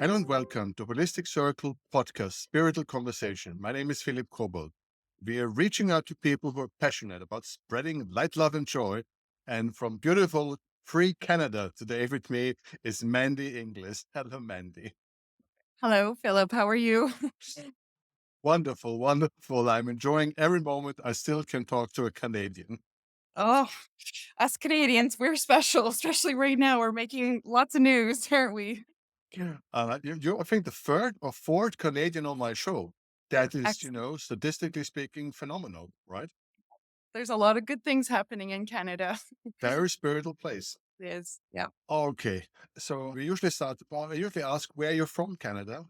Hello and welcome to Holistic Circle Podcast, Spiritual Conversation. My name is Philipp Kobald. We are reaching out to people who are passionate about spreading light, love, and joy. And from beautiful, free Canada today with me is Mandy Inglis. Hello, Mandy. Hello, Philip. How are you? Wonderful, wonderful. I'm enjoying every moment I still can talk to a Canadian. Oh, us Canadians, we're special, especially right now. We're making lots of news, aren't we? Yeah. I think the third or fourth Canadian on my show. That is, Excellent. statistically speaking, phenomenal, right? There's a lot of good things happening in Canada. Very spiritual place. It is. Yeah. Okay. So I usually ask where you're from, Canada,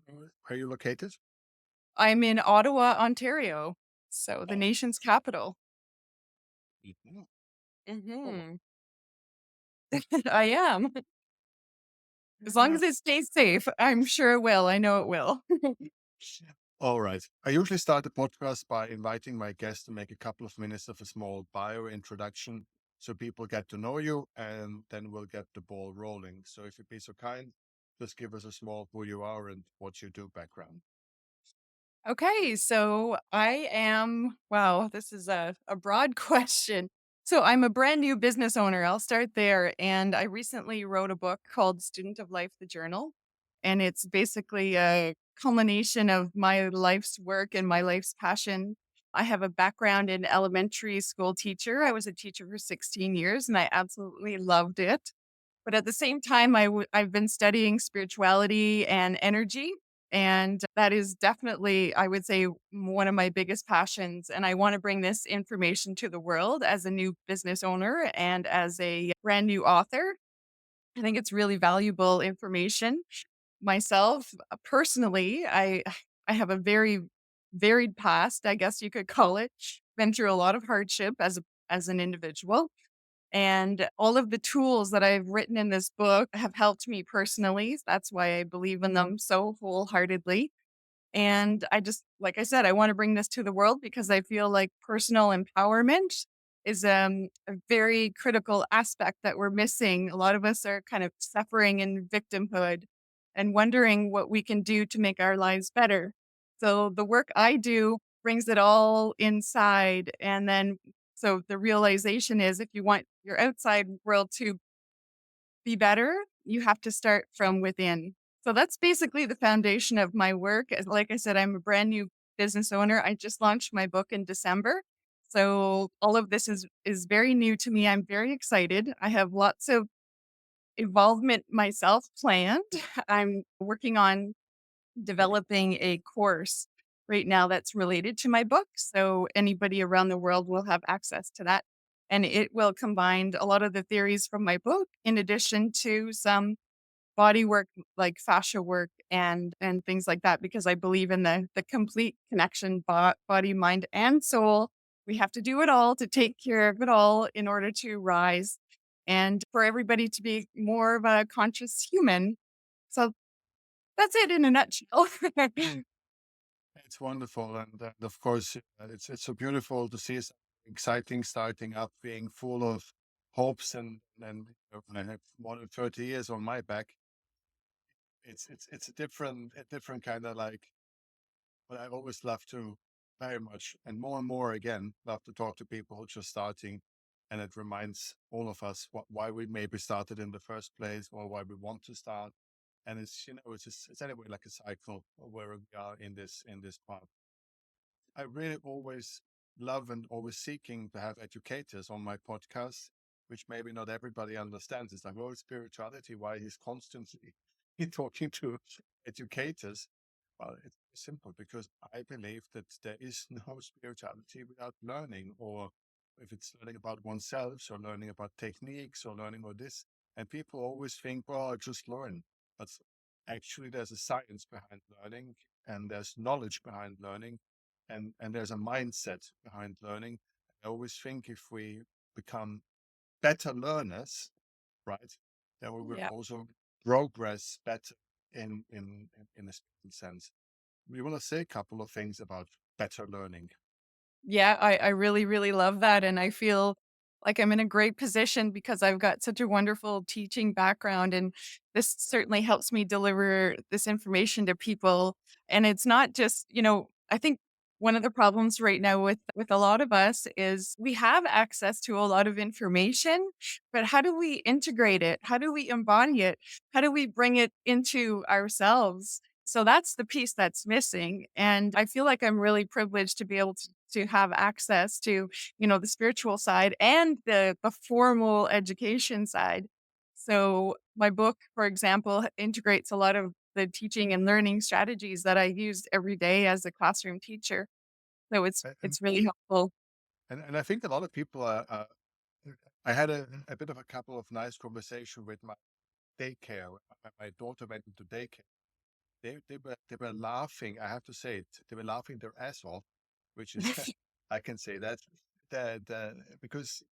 where you're located. I'm in Ottawa, Ontario. So the Oh, nation's capital. mhm. Oh, Hmm. I am. As long yeah. as it stays safe, I'm sure it will. I know it will. All right. I usually start the podcast by inviting my guests to make a couple of minutes of a small bio introduction so people get to know you and then we'll get the ball rolling. So if you'd be so kind, just give us a small who you are and what you do background. Okay, so I am, wow, this is a broad question. So I'm a brand new business owner. I'll start there. And I recently wrote a book called Student of Life, the Journal. And it's basically a culmination of my life's work and my life's passion. I have a background in elementary school teacher. I was a teacher for 16 years and I absolutely loved it. But at the same time, I've been studying spirituality and energy. And that is definitely, I would say, one of my biggest passions. And I want to bring this information to the world as a new business owner and as a brand new author. I think it's really valuable information. Myself, personally, I have a very varied past, I guess you could call it. Been through a lot of hardship as an individual. And all of the tools that I've written in this book have helped me personally. That's why I believe in them so wholeheartedly. And I just, like I said, I want to bring this to the world because I feel like personal empowerment is a very critical aspect that we're missing. A lot of us are kind of suffering in victimhood and wondering what we can do to make our lives better. So the work I do brings it all inside. And then, so the realization is if you want your outside world to be better, you have to start from within. So that's basically the foundation of my work. Like I said, I'm a brand new business owner. I just launched my book in December. So all of this is very new to me. I'm very excited. I have lots of involvement myself planned. I'm working on developing a course right now that's related to my book. So anybody around the world will have access to that. And it will combine a lot of the theories from my book in addition to some body work like fascia work and things like that because I believe in the complete connection body, mind and soul. We have to do it all to take care of it all in order to rise and for everybody to be more of a conscious human. So that's it in a nutshell. It's wonderful, and of course, it's so beautiful to see something exciting starting up, being full of hopes, and when I have more than 30 years on my back, it's a different kind of like. But I always love to very much and more again love to talk to people who are just starting, and it reminds all of us why we maybe started in the first place or why we want to start, and it's anyway like a cycle where we are in this path. I really always love and always seeking to have educators on my podcast, which maybe not everybody understands. It's like, oh, spirituality, why he's constantly talking to educators. Well, it's simple because I believe that there is no spirituality without learning, or if it's learning about oneself, or learning about techniques, or learning about this. And people always think, well, I just learn. But actually, there's a science behind learning, and there's knowledge behind learning, and there's a mindset behind learning. I always think if we become better learners, right, then we will Yeah. also progress better in a certain sense. We want to say a couple of things about better learning. Yeah, I really, really love that. And I feel like I'm in a great position because I've got such a wonderful teaching background, and this certainly helps me deliver this information to people. And it's not just, I think one of the problems right now with a lot of us is we have access to a lot of information, but how do we integrate it? How do we embody it? How do we bring it into ourselves? So that's the piece that's missing. And I feel like I'm really privileged to be able to have access to, the spiritual side and the formal education side. So my book, for example, integrates a lot of the teaching and learning strategies that I use every day as a classroom teacher. So it's And, it's really helpful. and I think a lot of people are I had a bit of a couple of nice conversation with my daycare. When my daughter went into daycare. They were laughing. I have to say it. They were laughing their ass off, which is I can say that because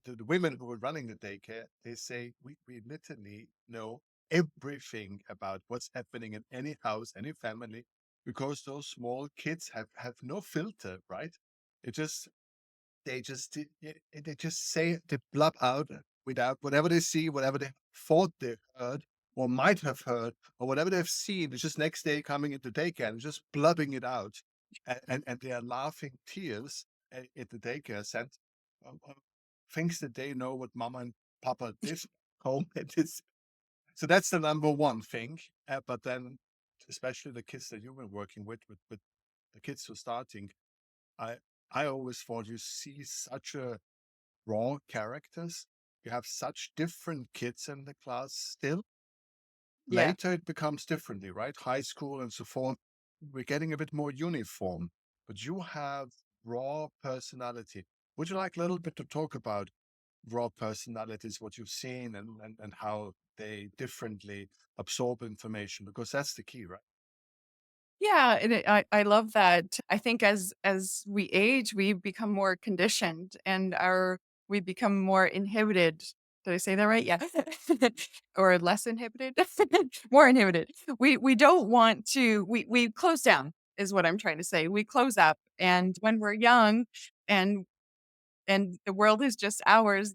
the women who were running the daycare, they say we literally know everything about what's happening in any house, any family, because those small kids have no filter, right? It just they just say they blub out without whatever they see, whatever they thought they heard or might have heard, or whatever they've seen. It's just next day coming into daycare and just blubbing it out, and they are laughing tears at the daycare center. Things that they know what mama and papa did home. It is so that's the number one thing. But then, especially the kids that you've been working with the kids who are starting, I I always thought you see such a raw characters. You have such different kids in the class still. Yeah. Later it becomes differently, right? High school and so forth. We're getting a bit more uniform, but you have raw personality. Would you like a little bit to talk about raw personalities, what you've seen and how they differently absorb information? Because that's the key, right? Yeah, and I love that. I think as we age, we become more conditioned and we become more inhibited. Did I say that right? Yeah. Or less inhibited? More inhibited. We don't want to we close down is what I'm trying to say. We close up, and when we're young and the world is just ours,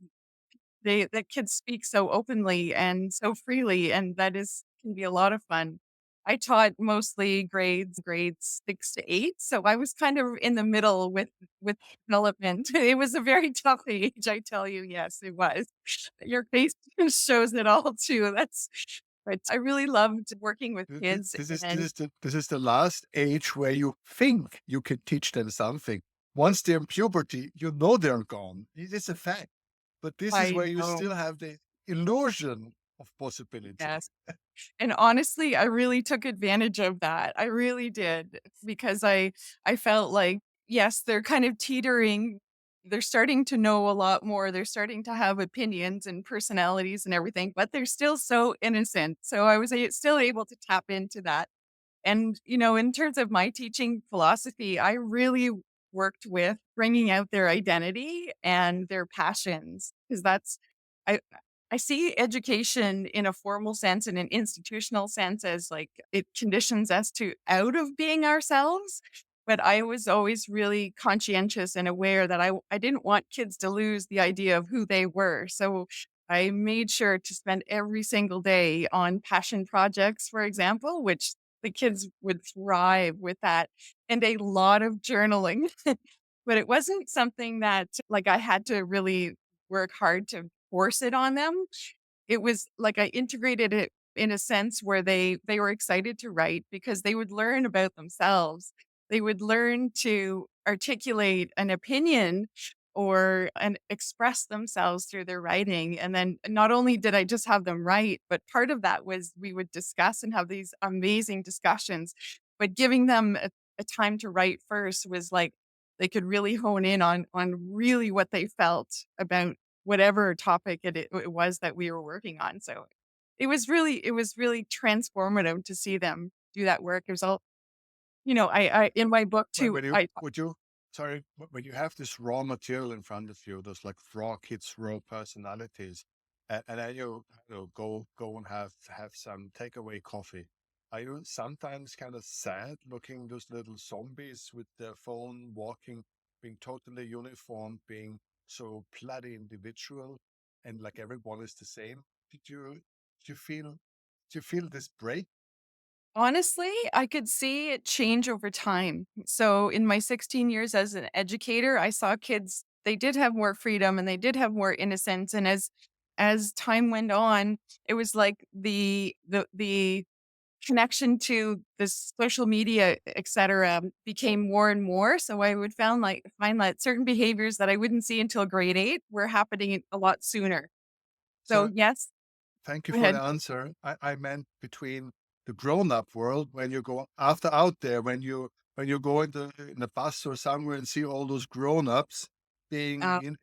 the kids speak so openly and so freely, and that is can be a lot of fun. I taught mostly grades 6 to 8, so I was kind of in the middle with development. It was a very tough age, I tell you. Yes, it was. Your face shows it all too. But I really loved working with kids and This is the last age where you think you can teach them something. Once they're in puberty, you know they're gone. It is a fact. But this is I where you know. still have the illusion of possibility. Yes. And honestly, I really took advantage of that. I really did because I felt like, yes, they're kind of teetering. They're starting to know a lot more. They're starting to have opinions and personalities and everything, but they're still so innocent. So I was still able to tap into that. And, in terms of my teaching philosophy, I really worked with bringing out their identity and their passions because I, I see education in a formal sense and an institutional sense as like it conditions us to out of being ourselves. But I was always really conscientious and aware that I didn't want kids to lose the idea of who they were. So I made sure to spend every single day on passion projects, for example, which the kids would thrive with that, and a lot of journaling. But it wasn't something that, like, I had to really work hard to force it on them. It was like I integrated it in a sense where they were excited to write because they would learn about themselves. They would learn to articulate an opinion and express themselves through their writing. And then not only did I just have them write, but part of that was we would discuss and have these amazing discussions. But giving them a time to write first was like they could really hone in on really what they felt about whatever topic it was that we were working on. So it was really transformative to see them do that work. It was all, I in my book When too, when you I would you sorry, when you have this raw material in front of you, those like raw kids, raw personalities, and then you go and have some takeaway coffee. Are you sometimes kind of sad looking those little zombies with their phone walking, being totally uniform, being so bloody individual and like everyone is the same. Did you feel this break? Honestly, I could see it change over time. So in my 16 years as an educator, I saw kids, they did have more freedom and they did have more innocence. And as time went on, it was like the connection to this social media, et cetera, became more and more. So I would find that certain behaviors that I wouldn't see until grade 8 were happening a lot sooner. So So yes, thank you go for ahead. the answer. I meant between the grown-up world when you go after out there, when you go in the bus or somewhere and see all those grown-ups being in.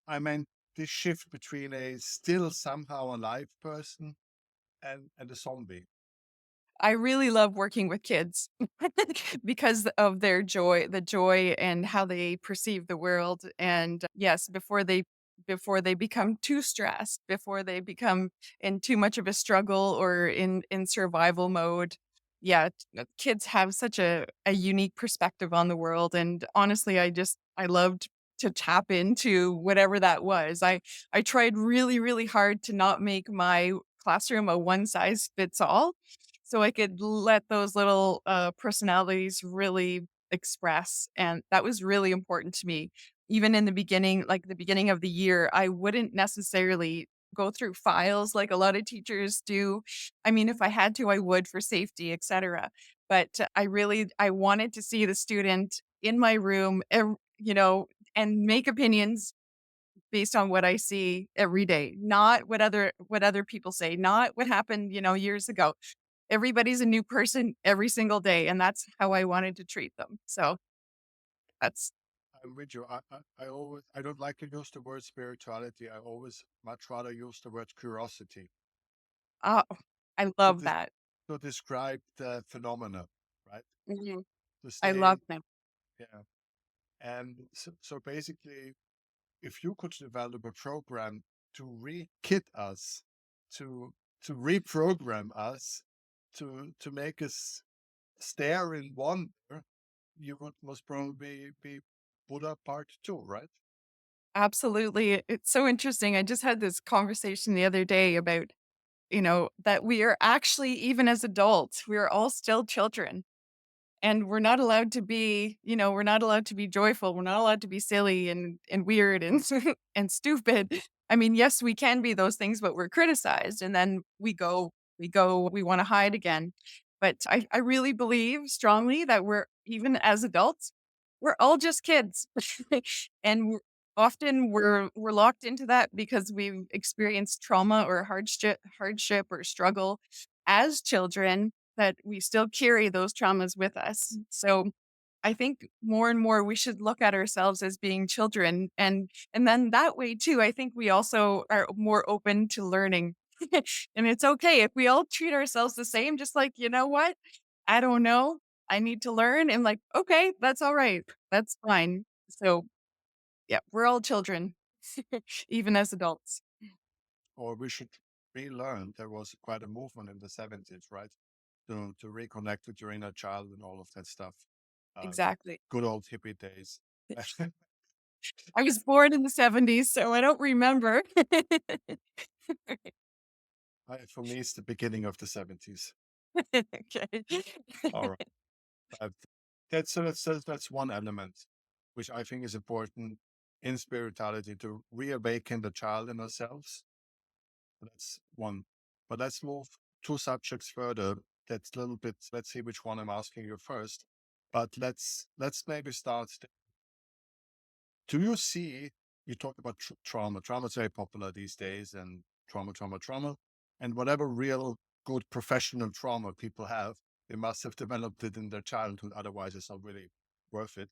I meant this shift between a still somehow alive person and a zombie. I really love working with kids because of their joy, the joy and how they perceive the world. And yes, before they become too stressed, before they become in too much of a struggle or in survival mode. Yeah, kids have such a unique perspective on the world. And honestly, I loved to tap into whatever that was. I tried really, really hard to not make my classroom a one size fits all so I could let those little, personalities really express, and that was really important to me. Even in the beginning, like the beginning of the year, I wouldn't necessarily go through files like a lot of teachers do. I mean, if I had to, I would for safety, etcetera. But I wanted to see the student in my room, and make opinions based on what I see every day, not what other people say, not what happened, years ago. Everybody's a new person every single day, and that's how I wanted to treat them. So that's I'm with you. I don't like to use the word spirituality. I always much rather use the word curiosity oh, I to love dis that. to describe the phenomena, right? Mhm. To I love stay, them. yeah. And so basically, if you could develop a program to re-kit us, to to reprogram us, to make us stare in wonder, you would most probably be Buddha part two, right? Absolutely. It's so interesting. I just had this conversation the other day about, that we are actually, even as adults, we are all still children. And we're not allowed to be joyful. We're not allowed to be silly and weird and and stupid. I mean, yes, we can be those things, but we're criticized and then we want to hide again. But I really believe strongly that we're even as adults, we're all just kids. and often we're locked into that because we've experienced trauma or hardship or struggle as children that we still carry those traumas with us. So I think more and more we should look at ourselves as being children and then that way too, I think we also are more open to learning. And it's okay if we all treat ourselves the same, just like, you know what? I don't know. I need to learn. And like, okay, that's all right. That's fine. So yeah, we're all children, even as adults. Or we should relearn. There was quite a movement in the 70s, right? To reconnect with your inner child and all of that stuff. The Exactly. good old hippie days. I was born in the 70s, so I don't remember. For me, it's the beginning of the 70s. Okay. All right. But that's one element, which I think is important in spirituality to reawaken the child in ourselves. That's one. But let's move two subjects further. That's a little bit. Let's see which one I'm asking you first. But let's maybe start. Do you see? You talk about trauma. Trauma is very popular these days, and trauma, and whatever real good professional trauma people have, they must have developed it in their childhood. Otherwise, it's not really worth it.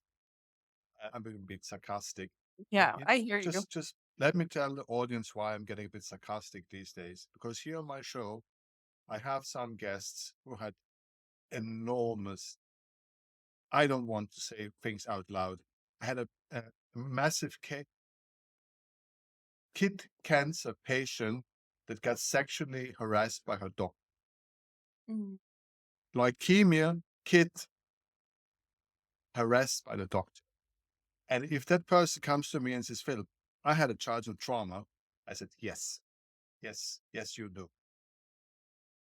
I'm being a bit sarcastic, but Yeah, I hear you. just let me tell the audience why I'm getting a bit sarcastic these days. Because here on my show, I have some guests who had enormous. I don't want to say things out loud. I had a massive kid cancer patient that got sexually harassed by her doctor. Mhm. Leukemia kid harassed by the doctor. And if that person comes to me and says, Philip, I had a childhood trauma. I said, yes, yes, yes, you do.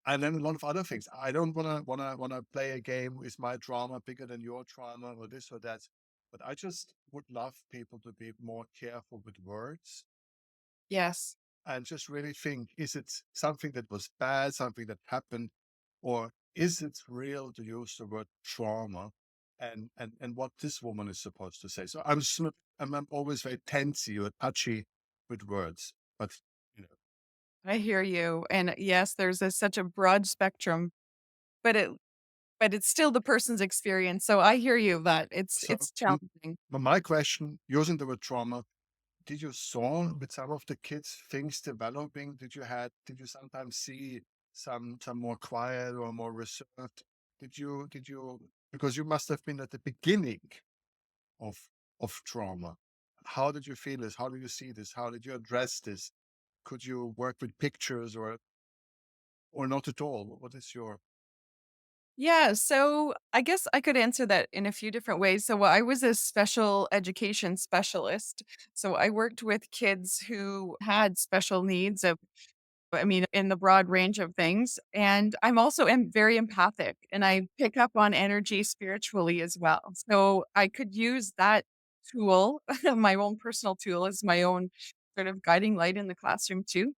And then a lot of other things. I don't wanna play a game. Is my trauma bigger than your trauma or this or that? But I just would love people to be more careful with words Yes. and just really think, is it something that was bad, something that happened, or is it real to use the word trauma and what this woman is supposed to say? So I'm always very tensy or touchy with words, but you know, I hear you. And yes, there's such a broad spectrum, but it's still the person's experience. So I hear you that so it's m- challenging. my question, using the word trauma, did you saw with some of the kids things developing? Did you sometimes see some more quiet or more reserved? Did you because you must have been at the beginning of trauma. How did you feel this? How do you see this? How did you address this? Could you work with pictures or not at all? What is your Yeah, so I guess I could answer that in a few different ways. So I was a special education specialist. So I worked with kids who had special needs of I mean, in the broad range of things. And I'm also very empathic and I pick up on energy spiritually as well. So I could use that tool, my own personal tool, as my own sort of guiding light in the classroom too.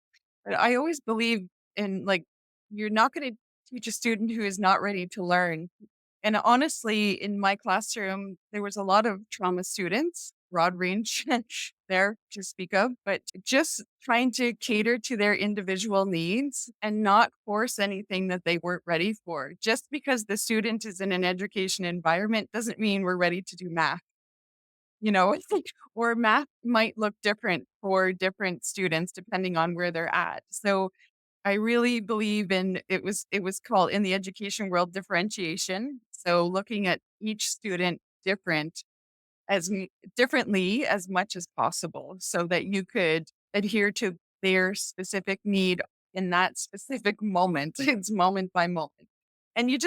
But I always believe in like, you're not going to teach a student who is not ready to learn. And honestly, in my classroom, there was a lot of trauma students, broad range there to speak of, but just trying to cater to their individual needs and not force anything that they weren't ready for. Just because the student is in an education environment doesn't mean we're ready to do math, you know, or math might look different for different students depending on where they're at. So I really believe in it was called in the education world differentiation. So looking at each student as differently as much as possible so that you could adhere to their specific need in that specific moment. It's moment by moment. And you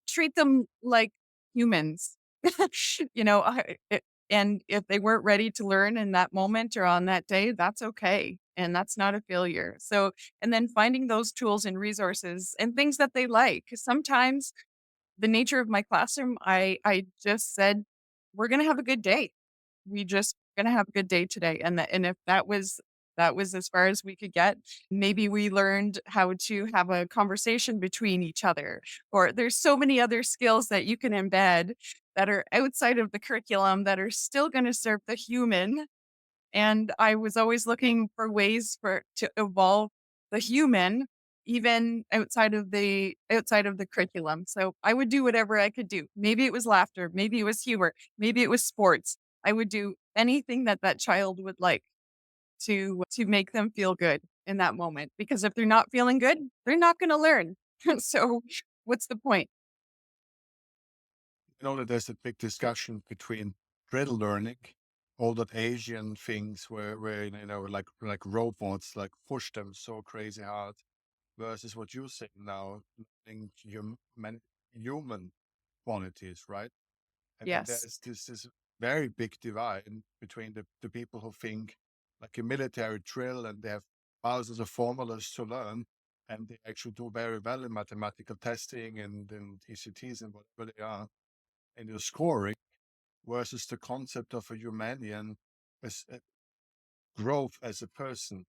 treat them like humans. you know, and if they weren't ready to learn in that moment or on that day, that's okay. And that's not a failure. So, and then finding those tools and resources and things that they like. 'Cause sometimes the nature of my classroom, I just said, we're going to have a good day. We just gonna have a good day today. And if that was as far as we could get, maybe we learned how to have a conversation between each other. Or there's so many other skills that you can embed that are outside of the curriculum that are still going to serve the human and I was always looking for ways for to evolve the human even outside of the curriculum. So I would do whatever I could do. Maybe it was laughter, maybe it was humor, maybe it was sports. I would do anything that that child would like to make them feel good in that moment because if they're not feeling good, they're not going to learn. So what's the point? you know that there's a big discussion between drill learning, all that Asian things where like robots like push them so crazy hard versus what you say now, learning human qualities, right? And then Yes. there's this very big divide between the people who think like a military drill and they have thousands of formulas to learn and they actually do very well in mathematical testing and ECTs and whatever they are in the scoring versus the concept of a humanian as growth as a person.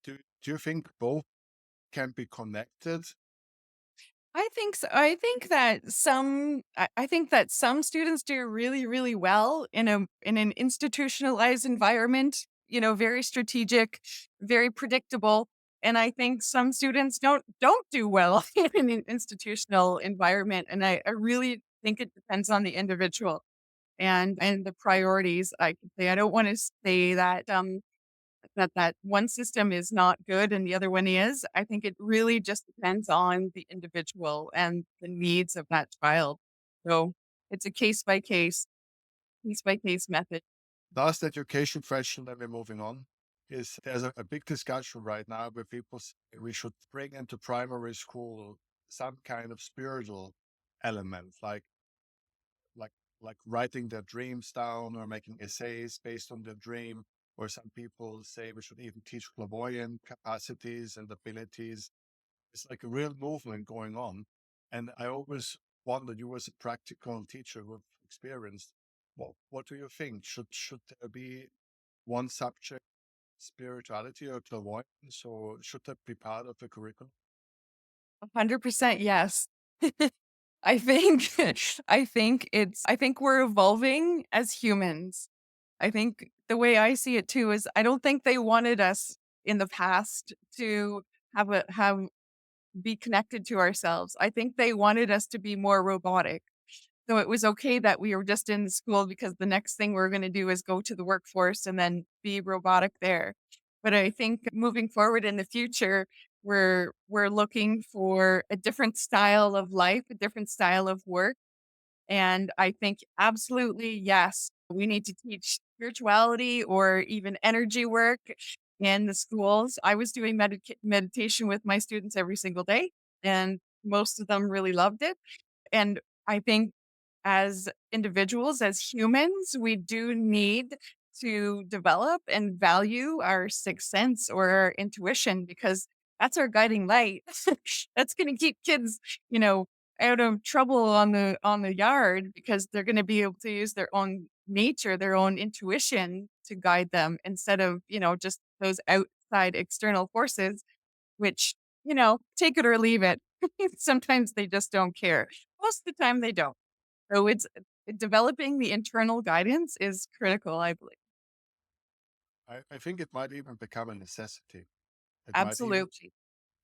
Do you think both can be connected? I think so. I think that some students do really, really well in an institutionalized environment, you know, very strategic, very predictable. And I think some students don't do well in an institutional environment. And I really think it depends on the individual and the priorities. I could say I don't want to say that that one system is not good and the other one is. I think it really just depends on the individual and the needs of that child. So it's a case by case method. Last education question, then we're moving on, is there's a big discussion right now where people say we should bring into primary school some kind of spiritual element, like like writing their dreams down or making essays based on their dream. or some people say we should even teach clairvoyant capacities and abilities. It's like a real movement going on. And I always wondered, you as a practical teacher with experience, what do you think? Should there be one subject, spirituality or clairvoyance, or should that be part of the curriculum? 100% yes. I think I think we're evolving as humans. I think the way I see it too is I don't think they wanted us in the past to have be connected to ourselves. I think they wanted us to be more robotic. So it was okay that we were just in school because the next thing we're going to do is go to the workforce and then be robotic there. But I think moving forward in the future, we're looking for a different style of life, a different style of work. And I think absolutely yes, we need to teach spirituality or even energy work in the schools. I was doing meditation with my students every single day, and most of them really loved it. And I think as individuals, as humans, we do need to develop and value our sixth sense or our intuition because that's our guiding light. That's going to keep kids, you know, out of trouble on the yard because they're going to be able to use their own nature, their own intuition to guide them instead of, just those outside external forces which, take it or leave it. Sometimes they just don't care. Most of the time they don't. So it's developing the internal guidance is critical, I believe. I think it might even become a necessity. It might even, Absolutely.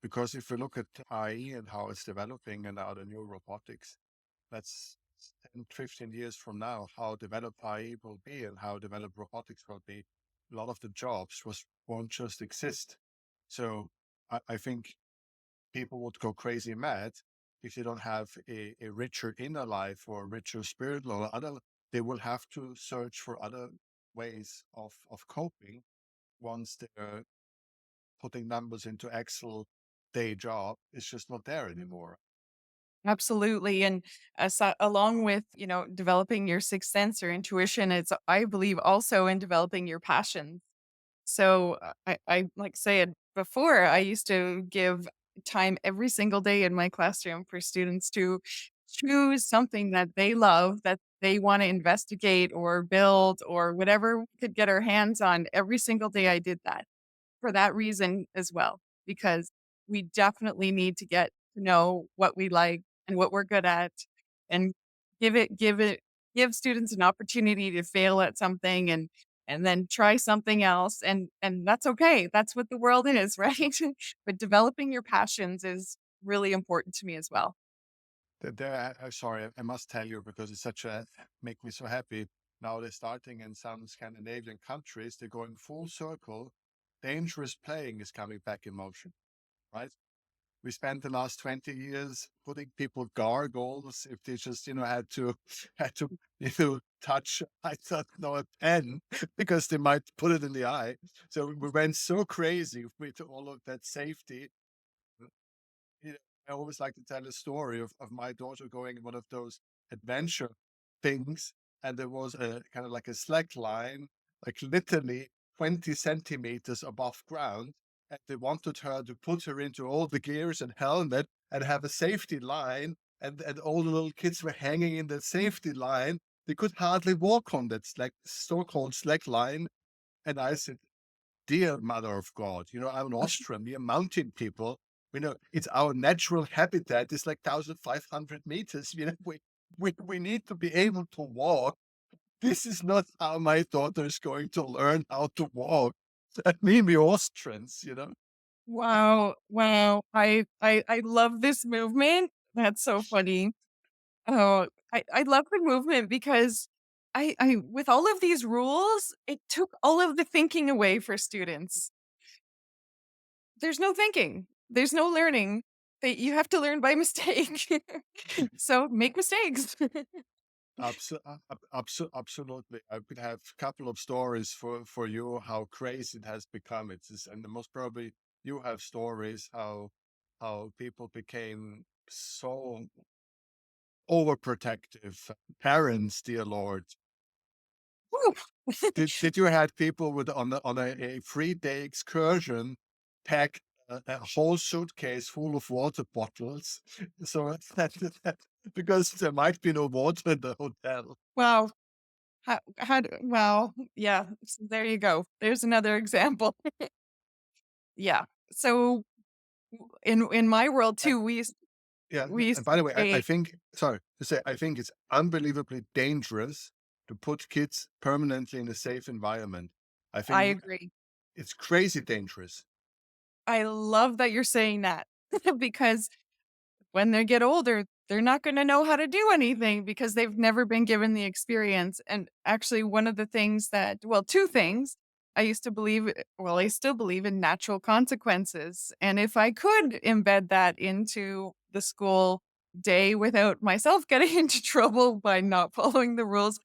because if you look at AI and how it's developing and now the new robotics, that's 10, 15 years from now, how developed AI will be and how developed robotics will be. A lot of the jobs won't just exist. So I think people would go crazy mad if they don't have a richer inner life or a richer spiritual or other. They will have to search for other ways of coping once they're putting numbers into Excel day job. It's just not there anymore. Absolutely. And along with, developing your sixth sense or intuition, it's, I believe, also in developing your passion. So I like said before, I used to give time every single day in my classroom for students to choose something that they love, that they want to investigate or build or whatever we could get our hands on. Every single day I did that for that reason as well, because we definitely need to get to know what we like and what we're good at and give it give it give students an opportunity to fail at something and then try something else and that's okay. That's what the world is, right? But developing your passions is really important to me as well. Sorry, I must tell you because it's such a make me so happy. Now they're starting in some Scandinavian countries. They're going full circle. Dangerous playing is coming back in motion, right? We spent the last 20 years putting people gargoyles if they just had to touch I don't know a pen because they might put it in the eye. So we went so crazy with all of that safety. You know, I always like to tell a story of my daughter going in one of those adventure things, and there was a kind of like a slack line, like literally 20 centimeters above ground. And they wanted her to put her into all the gears and helmet and have a safety line. And all the little kids were hanging in that safety line. They could hardly walk on that slack, so-called slack line. And I said, dear Mother of God, I'm Austrian, we are mountain people. It's our natural habitat. It's like 1,500 meters. We need to be able to walk. This is not how my daughter is going to learn how to walk. I mean, we Austrians. Wow, wow. I love this movement. That's so funny. Oh, I love the movement because I with all of these rules, it took all of the thinking away for students. There's no thinking. There's no learning. You have to learn by mistake. So make mistakes. Absolutely. I could have a couple of stories for you how crazy it has become. And the most probably you have stories how people became so overprotective. Parents, dear Lord. Woo! Did you had people with on a 3-day excursion pack a whole suitcase full of water bottles? So that because there might be no water in the hotel. Wow. Well, yeah, so there you go. There's another example. Yeah. So in my world And too, yeah, we used and by to the way, I say think sorry to say, I think it's unbelievably dangerous to put kids permanently in a safe environment. I I think agree. it's crazy dangerous. I love that you're saying that because when they get older, they're not gonna know how to do anything because they've never been given the experience, and actually one of the things that well, 2 things, I used to believe well, I still believe in natural consequences, and if I could embed that into the school day without myself getting into trouble by not following the rules,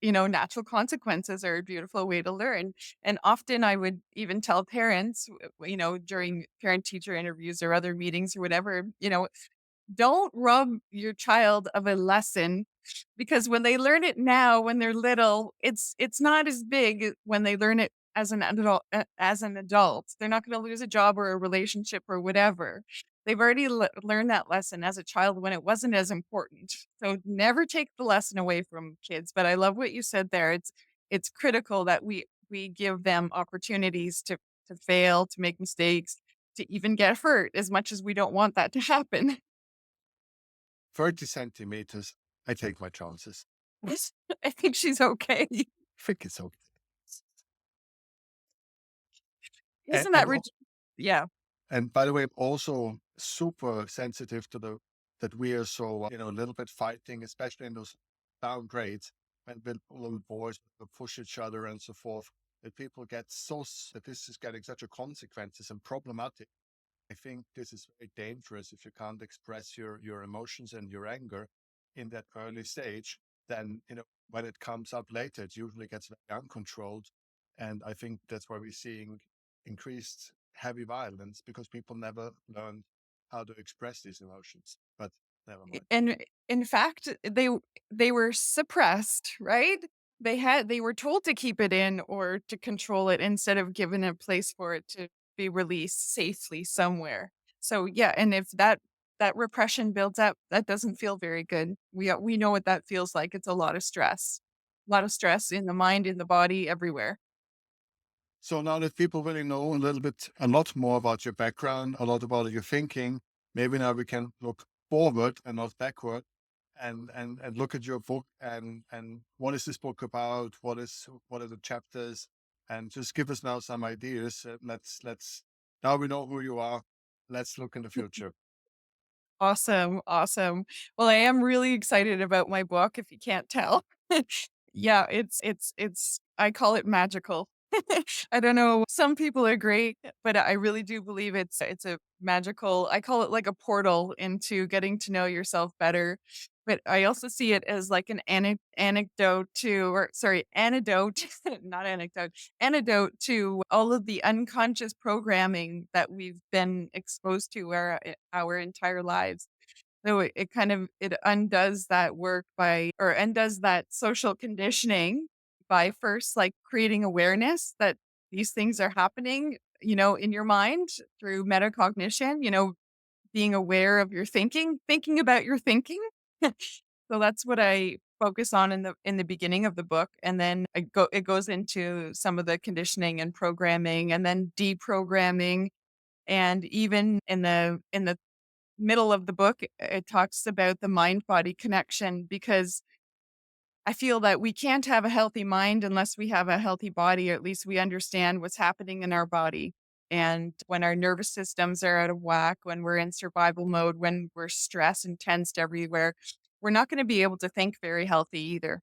natural consequences are a beautiful way to learn, and often I would even tell parents, during parent-teacher interviews or other meetings or whatever, don't rob your child of a lesson because when they learn it now when they're little, it's not as big when they learn it as an adult. They're not going to lose a job or a relationship or whatever. They've already learned that lesson as a child when it wasn't as important. So never take the lesson away from kids, but I love what you said there. It's critical that we give them opportunities to fail, to make mistakes, to even get hurt as much as we don't want that to happen. 30 centimeters, I take my chances. Yes, I think she's okay. I think it's okay. And Isn't that and rid Yeah, And by the way, I'm also super sensitive to the that we are so, a little bit fighting, especially in those downgrades when little boys will push each other and so forth, that people get that this is getting such a consequences and problematic. I think this is very dangerous if you can't express your emotions and your anger in that early stage. Then, when it comes up later, it usually gets very uncontrolled. And I think that's why we're seeing increased heavy violence because people never learned how to express these emotions. But never mind. and in fact, they were suppressed, right? They were told to keep it in or to control it instead of given a place for it to be released safely somewhere. So, yeah, and if that repression builds up, that doesn't feel very good. We know what that feels like. It's a lot of stress. A lot of stress in the mind, in the body, everywhere. So now that people really know a lot more about your background, a lot about your thinking, maybe now we can look forward and not backward and look at your book and what is this book about? What are the chapters? And just give us now some ideas. Let's now we know who you are. Let's look in the future. Awesome, awesome. Well, I am really excited about my book, if you can't tell. Yeah, it's I call it magical. I don't know, some people are great, but I really do believe it's a magical I call it like a portal into getting to know yourself better, but I also see it as like an anecdote to or sorry, antidote, not anecdote, antidote to all of the unconscious programming that we've been exposed to our entire lives. So it kind of it undoes that work by or undoes that social conditioning by first like creating awareness that these things are happening, in your mind through metacognition, being aware of your thinking, thinking about your thinking. So that's what I focus on in the beginning of the book, and then it goes into some of the conditioning and programming and then deprogramming, and even in the middle of the book, it talks about the mind body connection because I feel that we can't have a healthy mind unless we have a healthy body, or at least we understand what's happening in our body. And when our nervous systems are out of whack, when we're in survival mode, when we're stressed and tensed everywhere, we're not going to be able to think very healthy either.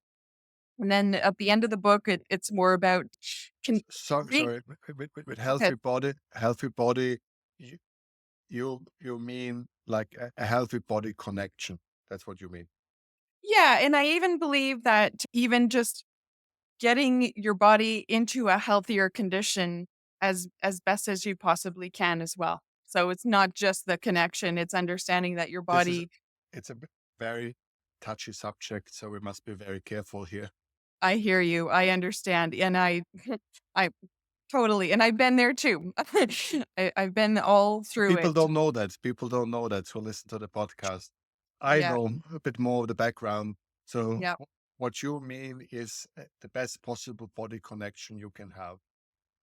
And then at the end of the book, it's more about can being Sorry, with okay. healthy body, you you mean like a healthy body connection. That's what you mean. Yeah, and I even believe that even just getting your body into a healthier condition as best as you possibly can as well. So it's not just the connection, it's understanding that your This is body it's a very touchy subject, so we must be very careful here. I hear you. I understand. And I I totally and I've been there too. I've been all through People it. don't know that. People don't know that who listen to the podcast. I Yeah. know a bit more of the background. So Yeah. what you mean is the best possible body connection you can have.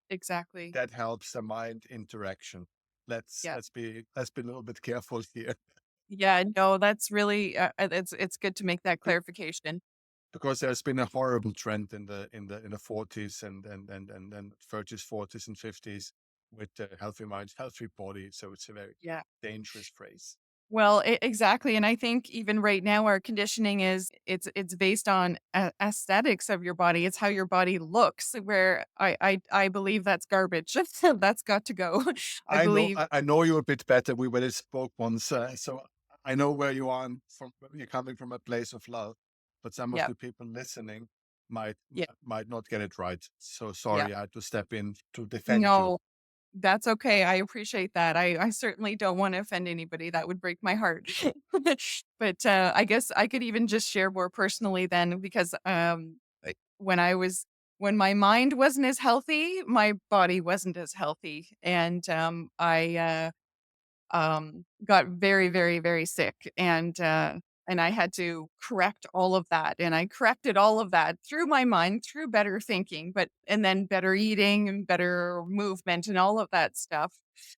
Exactly. That helps the mind interaction. Let's Yeah. let's be a little bit careful here Yeah, no, that's really it's good to make that be- clarification. because there's been a horrible trend in the 40s and 30s, 40s and 50s with the healthy mind, healthy body. So it's a very Yeah. dangerous phrase. Well, exactly, and I think even right now our conditioning is it's based on aesthetics of your body. It's how your body looks. Where I believe that's garbage. That's got to go. I believe. I know you a bit better. We already spoke once, so I know where you are from. You're coming from a place of love, but some of Yeah. the people listening might Yeah. might not get it right. So Yeah. sorry, I had to step in to defend you. No, that's okay. I appreciate that. I certainly don't want to offend anybody. That would break my heart. But I guess I could even just share more personally then, because when I was when my mind wasn't as healthy, my body wasn't as healthy, and I got very, very, very sick, and I had to correct all of that, and I corrected all of that through my mind, through better thinking, but and then better eating and better movement and all of that stuff.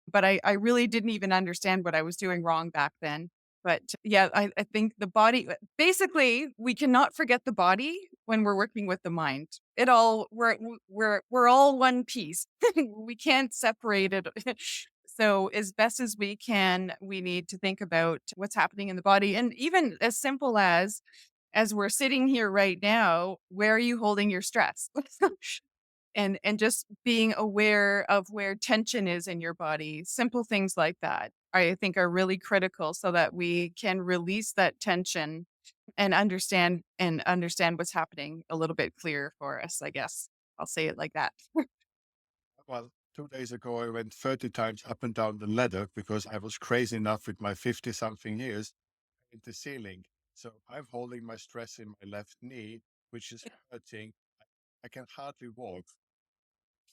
But I really didn't even understand what I was doing wrong back then. But yeah, I think the body basically we cannot forget the body when we're working with the mind. It all we're all one piece. We can't separate it. So, as best as we can, we need to think about what's happening in the body. And even as simple as we're sitting here right now, where are you holding your stress? And just being aware of where tension is in your body. Simple things like that, I think are really critical so that we can release that tension and understand what's happening a little bit clearer for us, I guess. I'll say it like that. Well, 2 days ago, I went 30 times up and down the ladder because I was crazy enough with my 50 something years in the ceiling. So I'm holding my stress in my left knee, which is hurting. I can hardly walk.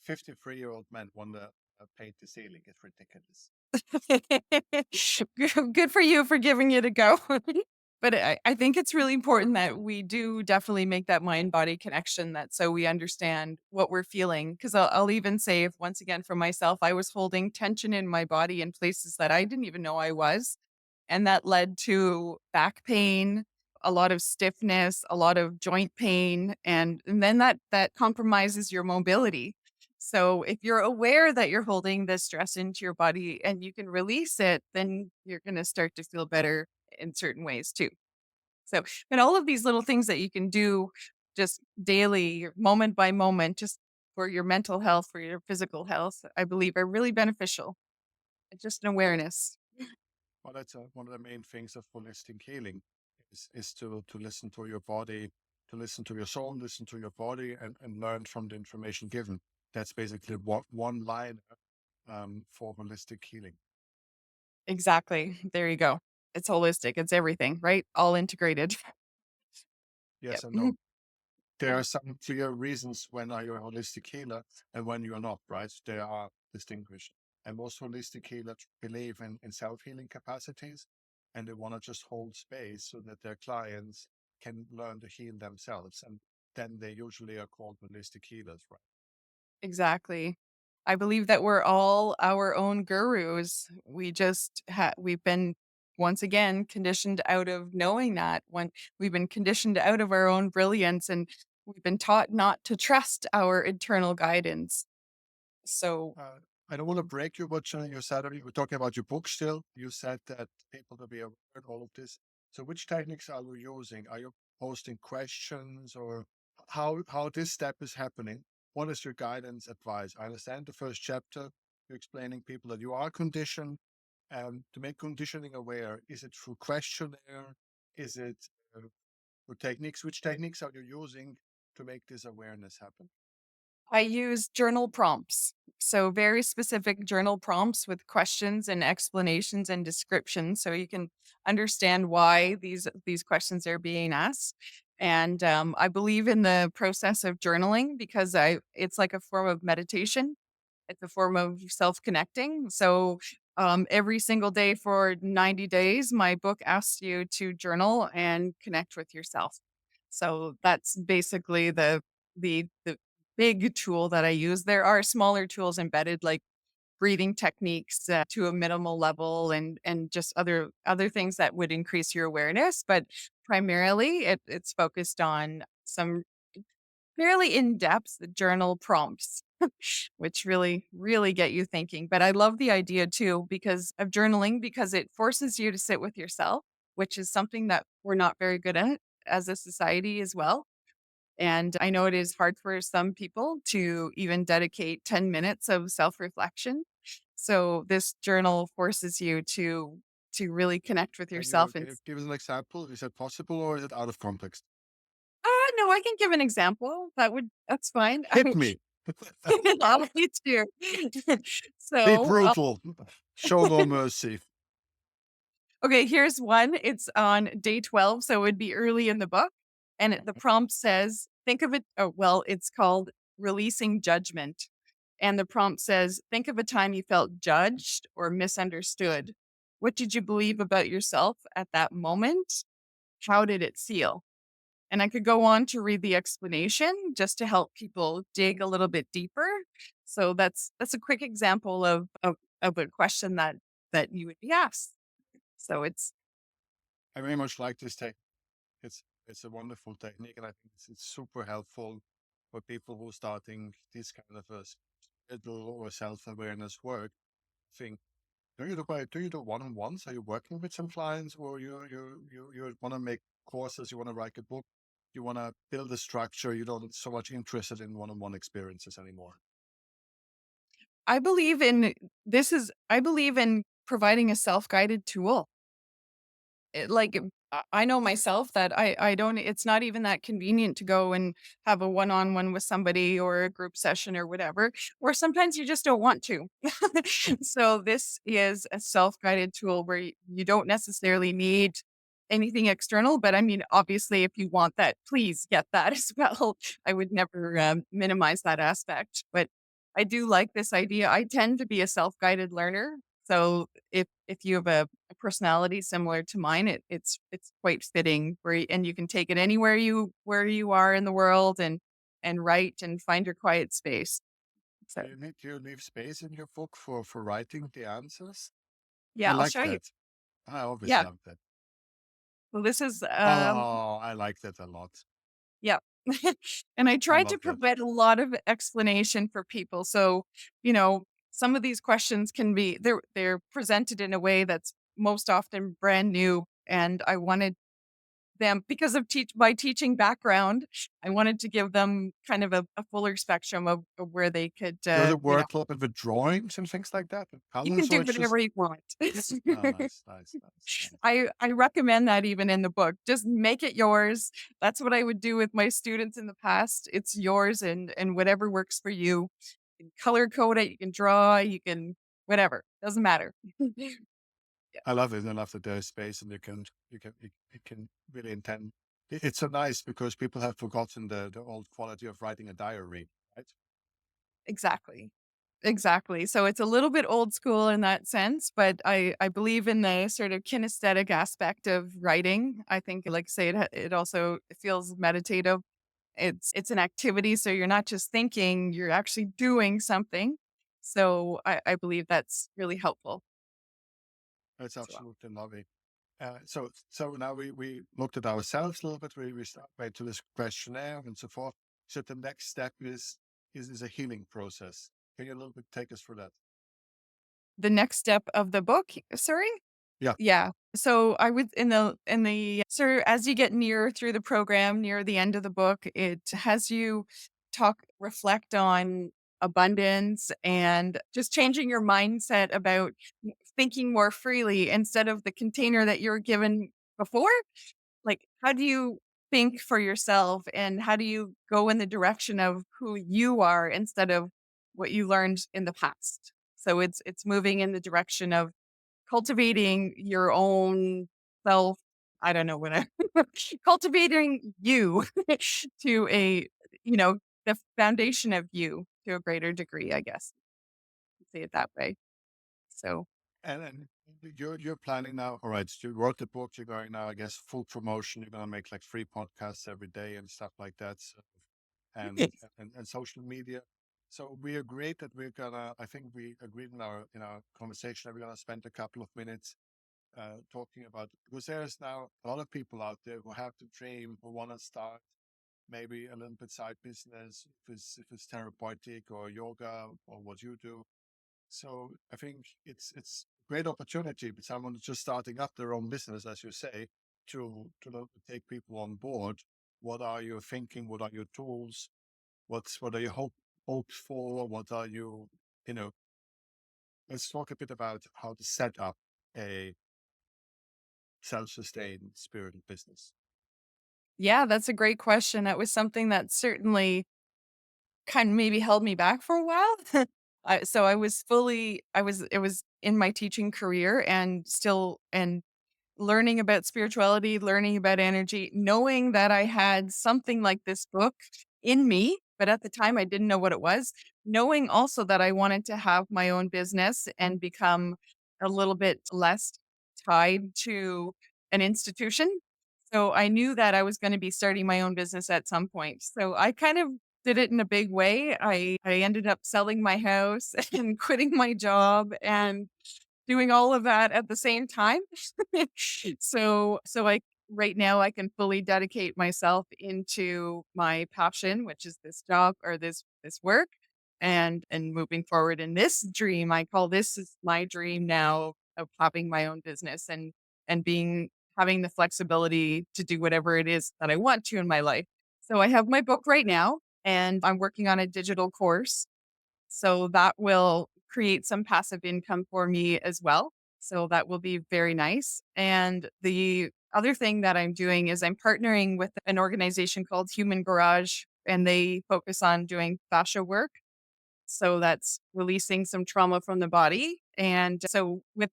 53-year-old man want to paint the ceiling. It's ridiculous. Good for you for giving it a go. But I think it's really important that we do definitely make that mind body connection that so we understand what we're feeling. Because I'll even say, if once again for myself, I was holding tension in my body in places that I didn't even know I was. And that led to back pain, a lot of stiffness, a lot of joint pain, and then that compromises your mobility. So if you're aware that you're holding this stress into your body and you can release it, then you're going to start to feel better in certain ways too. So, and all of these little things that you can do just daily, moment by moment, just for your mental health, for your physical health, I believe are really beneficial. Just an awareness. Well, that's one of the main things of holistic healing is to listen to your body, to listen to your soul, listen to your body, and learn from the information given. That's basically what one line for holistic healing. Exactly. There you go. It's holistic. It's everything, right? All integrated. Yes Yep. and no. There are some clear reasons when are you a holistic healer and when you're not, right? They are distinguished. And most holistic healers believe in self-healing capacities and they want to just hold space so that their clients can learn to heal themselves. And then they usually are called holistic healers, right? Exactly. I believe that we're all our own gurus. We've been once again conditioned out of knowing that when we've been conditioned out of our own brilliance and we've been taught not to trust our internal guidance. So Uh, I don't want to break you, but you said you were talking about your book still. You said that people to be aware of all of this. So, which techniques are you using? Are you posting questions, or how this step is happening? What is your guidance advice? I understand the first chapter. You're explaining people that you are conditioned, and to make conditioning aware. Is it through questionnaire? Is it through techniques? Which techniques are you using to make this awareness happen? I use journal prompts. So very specific journal prompts with questions and explanations and descriptions so you can understand why these questions are being asked. And I believe in the process of journaling because it's like a form of meditation. It's a form of self-connecting. So, every single day for 90 days, my book asks you to journal and connect with yourself. So that's basically the big tool that I use. There are smaller tools embedded, like breathing techniques to a minimal level, and just other things that would increase your awareness. But primarily, it's focused on some fairly in-depth journal prompts, which really get you thinking. But I love the idea too because of journaling, because it forces you to sit with yourself, which is something that we're not very good at as a society as well. And I know it is hard for some people to even dedicate 10 minutes of self-reflection. So this journal forces you to really connect with yourself. Can And you give us an example? Is it possible or is it out of context? no, I can give an example. That's fine. Hit me. I'll hit you. Be So, brutal. Show no mercy. okay, here's one. It's on day 12, so it would be early in the book. And the prompt says, think of it. Oh, well, it's called releasing judgment. And the prompt says, think of a time you felt judged or misunderstood. What did you believe about yourself at that moment? How did it feel? And I could go on to read the explanation just to help people dig a little bit deeper. So that's a quick example of a question that you would be asked. So it's I very much like this technique. It's a wonderful technique, and I think it's super helpful for people who are starting this kind of a spiritual or self-awareness work. I think do you do one-on-ones? Are you working with some clients, or you want to make courses? You want to write a book? You want to build a structure? You don't so much interested in one-on-one experiences anymore. I believe in I believe in providing a self-guided tool. I know myself that I don't it's not even that convenient to go and have a one-on-one with somebody or a group session or whatever, or sometimes you just don't want to. So this is a self-guided tool where you don't necessarily need anything external, but I mean, obviously, if you want that, please get that as well. I would never minimize that aspect, but I do like this idea. I tend to be a self-guided learner. So if you have a personality similar to mine, it's quite fitting and you can take it anywhere where you are in the world and write and find your quiet space. So Do you leave space in your book for writing the answers? I yeah, I'll like show you. that. I always Yeah. love that. Well, this is Oh, I like that a lot. yeah. And I I tried to love that. provide a lot of explanation for people. So, you know, some of these questions can be they're presented in a way that's most often brand new. And I wanted them because of my teaching background, I wanted to give them kind of a fuller spectrum of where they could, Does it work a little bit with drawings and things like that, with you can colors, or do it's just whatever you want. oh, nice, nice, nice, nice. I recommend that even in the book. Just make it yours. That's what I would do with my students in the past. It's yours and whatever works for you. You can color code it, you can draw, you can whatever. Doesn't matter. Yeah, I love it. I love that there's space and you can really intend. It's so nice because people have forgotten the old quality of writing a diary, right? exactly. Exactly. So it's a little bit old school in that sense, but I believe in the sort of kinesthetic aspect of writing. I think, like I say, it also feels meditative. It's an activity, so you're not just thinking, you're actually doing something. So I believe that's really helpful It's as well. absolutely lovely. So now we looked at ourselves a little bit. We went to this questionnaire and so forth. So the next step is a healing process. Can you a little bit take us through that? The next step of the book, sorry? Yeah. Yeah. So I would in the so as you get near through the program, near the end of the book, it has you reflect on abundance and just changing your mindset about thinking more freely instead of the container that you were given before. Like, how do you think for yourself and how do you go in the direction of who you are instead of what you learned in the past? So it's moving in the direction of cultivating your own self I don't know what I cultivating you to a, you know, the foundation of you to a greater degree, I guess, say it that way. So, And you're planning now. All right, so you wrote the book. You're going now, I guess, full promotion. You're gonna make like 3 podcasts every day and stuff like that. So, and social media. So we agreed that we're gonna. I think we agreed in our conversation that we're gonna spend a couple of minutes talking about, because there's now a lot of people out there who have the dream, who want to start maybe a little bit side business, if it's therapeutic or yoga or what you do. So I think it's a great opportunity for someone who's just starting up their own business, as you say, to take people on board. What are you thinking? What are your tools? What are your hopes for? What are you, you know? Let's talk a bit about how to set up a self-sustained spirited business. yeah, that's a great question. That was something that certainly kind of maybe held me back for a while. So I was it was in my teaching career and still and learning about spirituality, learning about energy, knowing that I had something like this book in me, but at the time I didn't know what it was. Knowing also that I wanted to have my own business and become a little bit less tied to an institution. So I knew that I was going to be starting my own business at some point. So I kind of did it in a big way. I ended up selling my house and quitting my job and doing all of that at the same time. So I right now I can fully dedicate myself into my passion, which is this job or this work. And moving forward in this dream, I call this is my dream now of having my own business and being having the flexibility to do whatever it is that I want to in my life. So I have my book right now and I'm working on a digital course, so that will create some passive income for me as well. So that will be very nice. And the other thing that I'm doing is I'm partnering with an organization called Human Garage, and they focus on doing fascia work. So that's releasing some trauma from the body. And so with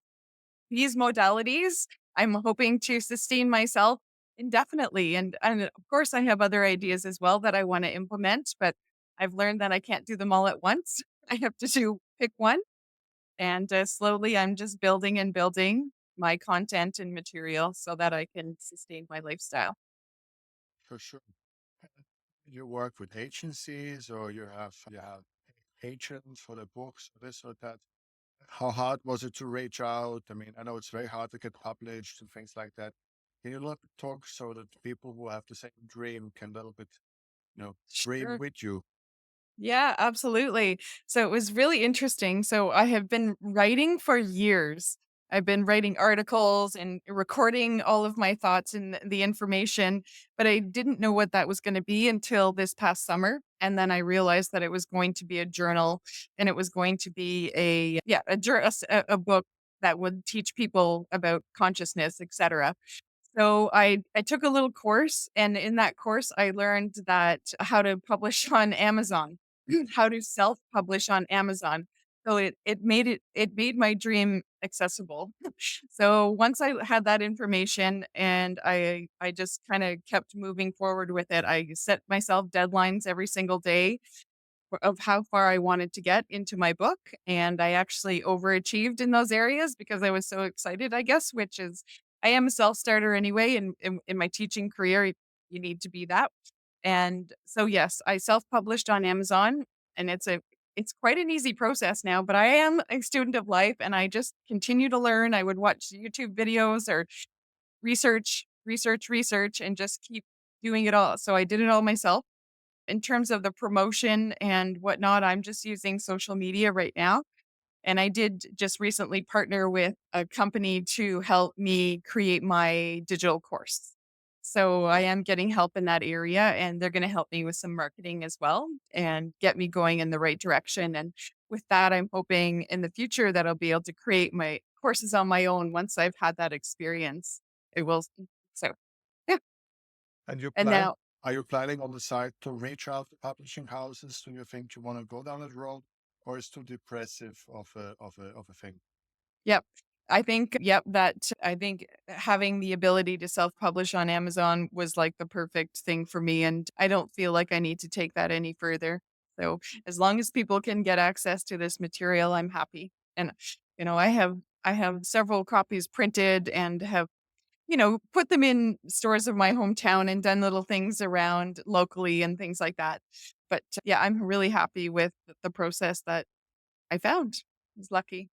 these modalities, I'm hoping to sustain myself indefinitely. And of course, I have other ideas as well that I want to implement, but I've learned that I can't do them all at once. I have to pick one. And slowly, I'm just building and building my content and material so that I can sustain my lifestyle. For sure. You work with agencies, or you have agents for the books, or this or that. How hard was it to reach out? I mean, I know it's very hard to get published and things like that. Can you talk so that people who have the same dream can a little bit, dream Sure. with you? Yeah, absolutely. So it was really interesting. So I have been writing for years. I've been writing articles and recording all of my thoughts and the information, but I didn't know what that was going to be until this past summer. And then I realized that it was going to be a journal and it was going to be a book that would teach people about consciousness, etc. So I took a little course, and in that course, I learned that how to publish on Amazon, how to self-publish on Amazon. So it made my dream accessible. So once I had that information and I just kind of kept moving forward with it, I set myself deadlines every single day of how far I wanted to get into my book. And I actually overachieved in those areas because I was so excited, I guess, which is I am a self-starter anyway. In my teaching career, you need to be that. And so yes, I self-published on Amazon and it's quite an easy process now, but I am a student of life and I just continue to learn. I would watch YouTube videos or research, and just keep doing it all. So I did it all myself. In terms of the promotion and whatnot, I'm just using social media right now. And I did just recently partner with a company to help me create my digital course. So I am getting help in that area and they're going to help me with some marketing as well and get me going in the right direction. And with that, I'm hoping in the future that I'll be able to create my courses on my own once I've had that experience. It will. So, yeah. And And now, are you planning on the side to reach out to publishing houses? Do you think you want to go down that road, or is too depressive of a thing? yep. I think, yep, that I think having the ability to self-publish on Amazon was like the perfect thing for me, and I don't feel like I need to take that any further. So as long as people can get access to this material, I'm happy. And I have several copies printed and have, put them in stores of my hometown and done little things around locally and things like that. But yeah, I'm really happy with the process that I found. I was lucky.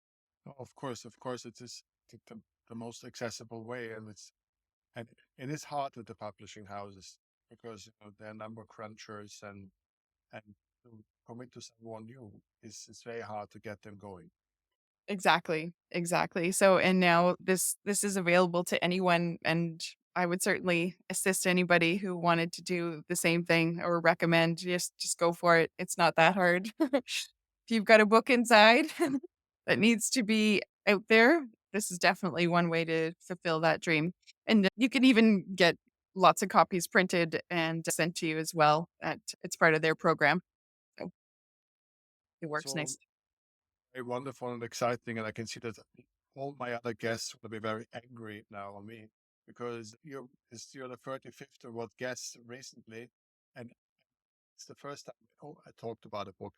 Of course, it is the most accessible way, and and it is hard with the publishing houses because they're number crunchers, and to commit to someone new is very hard to get them going. Exactly, exactly. So and now this is available to anyone, and I would certainly assist anybody who wanted to do the same thing or recommend just go for it. It's not that hard. If you've got a book inside that needs to be out there, this is definitely one way to fulfill that dream. And you can even get lots of copies printed and sent to you as well. It's part of their program. So it It's works all nice. very wonderful and exciting, and I can see that all my other guests will be very angry now on me because you're the 35th or what guest recently, and it's the first time I talked about a book,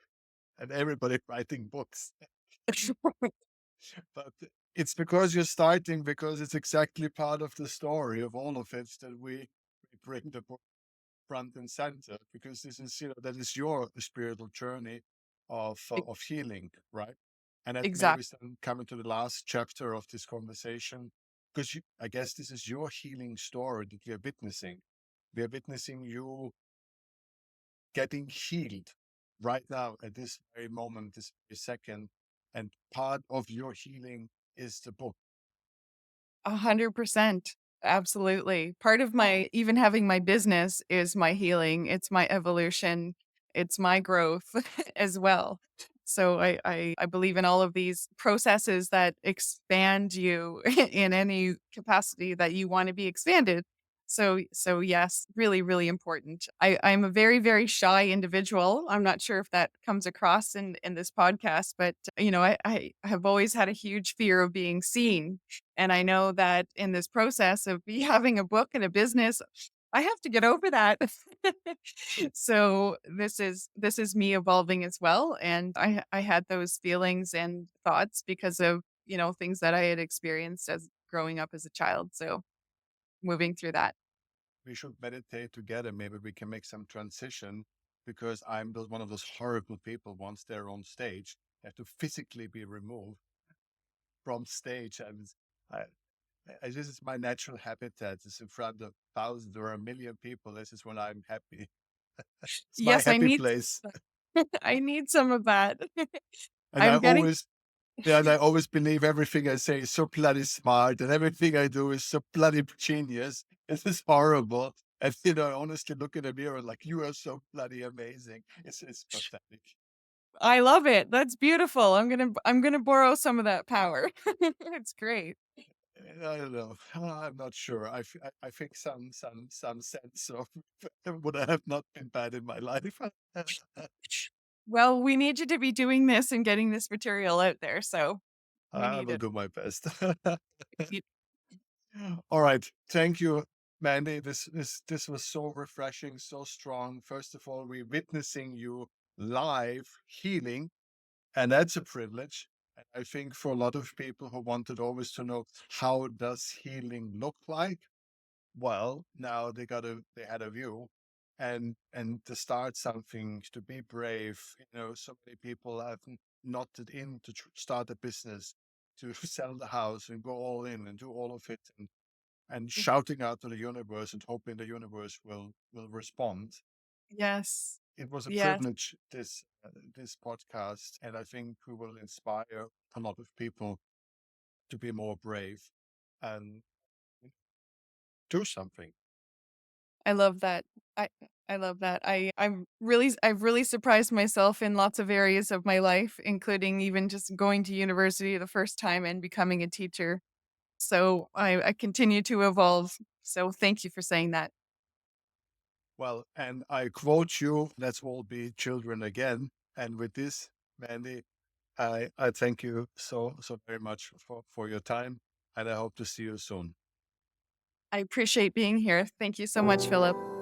and everybody writing books. But it's because you're starting, because it's exactly part of the story of all of it that we bring the book front and center, because this is, that is your spiritual journey of healing, right? And that maybe Exactly. is then coming to the last chapter of this conversation, because I guess this is your healing story that we are witnessing. We are witnessing you getting healed right now at this very moment, this very second. And part of your healing is the book. 100%. Absolutely. Part of my even having my business is my healing. It's my evolution. It's my growth as well. So I believe in all of these processes that expand you in any capacity that you want to be expanded. So yes, really, really important. I'm a very, very shy individual. I'm not sure if that comes across in this podcast, but I have always had a huge fear of being seen, and I know that in this process of me having a book and a business, I have to get over that. So this is me evolving as well. And I had those feelings and thoughts because of, things that I had experienced as growing up as a child. So moving through that. We should meditate together. Maybe we can make some transition, because I'm one of those horrible people. Once they're on stage, they have to physically be removed from stage. And I, this is my natural habitat. It's in front of thousands or a million people. This is when I'm happy. It's my Yes, I happy need place. I need some of that. And I I'm getting always, yeah, and I always believe everything I say is so bloody smart, and everything I do is so bloody genius. This is horrible. And I honestly look in the mirror like, you are so bloody amazing. It's pathetic. I love it. That's beautiful. I'm gonna borrow some of that power. It's great. I don't know. I'm not sure. I think some sense of would I have not been bad in my life. Well, we need you to be doing this and getting this material out there, so we I need will it. do my best. Y All right. Thank you, Mandy. This was so refreshing, so strong. First of all, we're witnessing you live healing, and that's a privilege. And I think for a lot of people who wanted always to know, how does healing look like? Well, now they had a view, and to start something, to be brave. So many people have knotted in to start a business, to sell the house and go all in and do all of it, and shouting out to the universe and hoping the universe will respond. Yes. It was a Yes. privilege, this podcast, and I think we will inspire a lot of people to be more brave and do something. I love that. I I love that. I've really surprised myself in lots of areas of my life, including even just going to university the first time and becoming a teacher. So I continue to evolve. So thank you for saying that. Well, and I quote you, let's all be children again. And with this, Mandy, I thank you so very much for your time, and I hope to see you soon. I appreciate being here. Thank you so much, Philip.